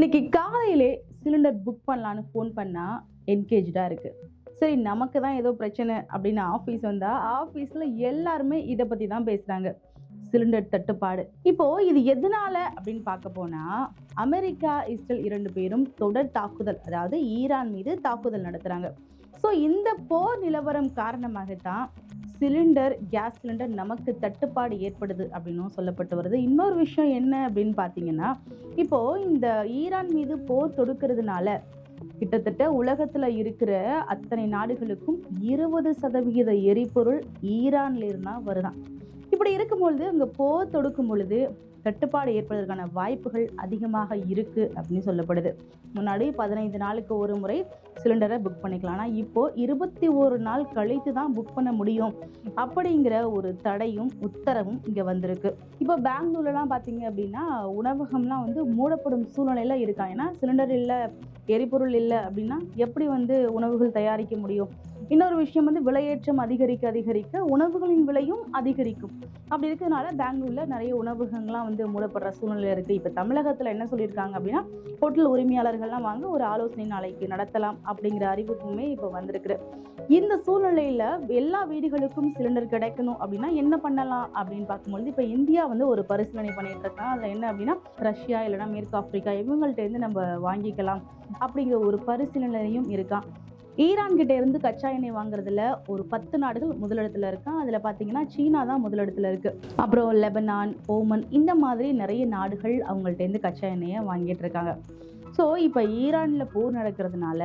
இன்னைக்கு காலையிலே cylinder book பண்ணலான்னு ஃபோன் பண்ணா என்கேஜ்டா இருக்கு. சரி, நமக்கு தான் ஏதோ பிரச்சனை அப்படின்னு ஆஃபீஸ் வந்தா ஆஃபீஸ்ல எல்லாருமே இதை பத்தி தான் பேசுறாங்க. சிலிண்டர் தட்டுப்பாடு. இப்போ இது எதனால அப்படின்னு பார்க்க போனா, அமெரிக்கா, இஸ்ரேல் 2 பேரும் தொடர் தாக்குதல், அதாவது ஈரான் மீது தாக்குதல் நடத்துறாங்க. ஸோ இந்த போர் நிலவரம் காரணமாகத்தான் கேஸ் சிலிண்டர் நமக்கு தட்டுப்பாடு ஏற்படுது அப்படின்னும் சொல்லப்பட்டு வருது. இன்னொரு விஷயம் என்ன அப்படின்னு பார்த்தீங்கன்னா, இப்போ இந்த ஈரான் மீது போர் தொடுக்கிறதுனால கிட்டத்தட்ட உலகத்துல இருக்கிற அத்தனை நாடுகளுக்கும் 20% எரிபொருள் ஈரான்ல இருந்தா வருதான். இப்படி இருக்கும்பொழுது அங்க போர் தொடுக்கும் பொழுது தட்டுப்பாடு ஏற்படுவதற்கான வாய்ப்புகள் அதிகமாக இருக்கு அப்படின்னு சொல்லப்படுது. முன்னாடி 15 நாளுக்கு ஒரு முறை சிலிண்டரை புக் பண்ணிக்கலாம். ஆனால் இப்போ 21 நாள் கழித்து தான் புக் பண்ண முடியும் அப்படிங்கிற ஒரு தடையும் உத்தரவும் இங்க வந்திருக்கு. இப்போ பெங்களூர்லாம் பார்த்தீங்க அப்படின்னா உணவகம்லாம் மூடப்படும் சூழ்நிலையில இருக்காங்க. ஏன்னா சிலிண்டர் இல்லை, எரிபொருள் இல்லை அப்படின்னா எப்படி உணவுகள் தயாரிக்க முடியும்? இன்னொரு விஷயம் விலையேற்றம் அதிகரிக்க உணவுகளின் விலையும் அதிகரிக்கும். அப்படி இருக்கிறதுனால பெங்களூர்ல நிறைய உணவகங்கள்லாம் மூடப்படுற சூழ்நிலை இருக்கு. இப்ப தமிழகத்துல என்ன சொல்லியிருக்காங்க அப்படின்னா, ஹோட்டல் உரிமையாளர்கள்லாம் வாங்க ஒரு ஆலோசனை நாளைக்கு நடத்தலாம் அப்படிங்கிற அறிவிப்புமே இப்ப வந்திருக்கு. இந்த சூழ்நிலையில எல்லா வீடுகளுக்கும் சிலிண்டர் கிடைக்கணும் அப்படின்னா என்ன பண்ணலாம் அப்படின்னு பார்க்கும்பொழுது, இப்ப இந்தியா ஒரு பரிசீலனை பண்ணிட்டு இருக்காங்க. அதுல என்ன அப்படின்னா, ரஷ்யா இல்லைன்னா மேற்கு ஆப்பிரிக்கா இவங்கள்ட்ட இருந்து நம்ம வாங்கிக்கலாம் அப்படிங்கிற ஒரு பரிசீலனையும் இருக்கான். ஈரான் கிட்ட இருந்து கச்சா எண்ணெய் வாங்குறதுல ஒரு 10 நாடுகள் முதலிடத்துல இருக்கா. அதுல பாத்தீங்கன்னா சீனா தான் முதலிடத்துல இருக்கு. அப்புறம் லெபனான், ஓமன் இந்த மாதிரி நிறைய நாடுகள் அவங்கள்ட்ட இருந்து கச்சா எண்ணெயை வாங்கிட்டு இருக்காங்க. ஸோ இப்போ ஈரான்ல போர் நடக்கிறதுனால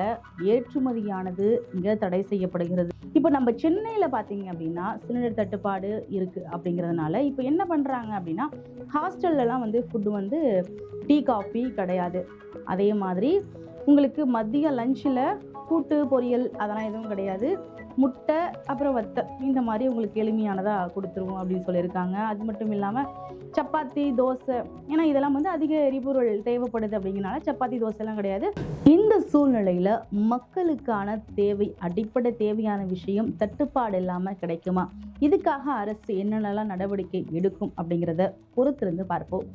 ஏற்றுமதியானது இங்க தடை செய்யப்படுகிறது. இப்போ நம்ம சென்னையில பாத்தீங்க அப்படின்னா சிலிண்டர் தட்டுப்பாடு இருக்கு அப்படிங்கிறதுனால இப்போ என்ன பண்றாங்க அப்படின்னா, ஹாஸ்டல்லாம் ஃபுட்டு டீ காஃபி கிடையாது. அதே மாதிரி உங்களுக்கு மதிய லஞ்சில் கூட்டு பொரியல் அதெல்லாம் எதுவும் கிடையாது. முட்டை அப்புறம் வத்தல் இந்த மாதிரி உங்களுக்கு எளிமையானதாக கொடுத்துருவோம் அப்படின்னு சொல்லியிருக்காங்க. அது மட்டும் இல்லாமல் சப்பாத்தி, தோசை, ஏன்னா இதெல்லாம் அதிக எரிபொருள் தேவைப்படுது அப்படிங்கிறனால சப்பாத்தி, தோசைலாம் கிடையாது. இந்த சூழ்நிலையில் மக்களுக்கான தேவை, அடிப்படை தேவையான விஷயம் தட்டுப்பாடு இல்லாமல் கிடைக்குமா? இதுக்காக அரசு என்னென்னலாம் நடவடிக்கை எடுக்கும் அப்படிங்கிறத பொறுத்திருந்து பார்ப்போம்.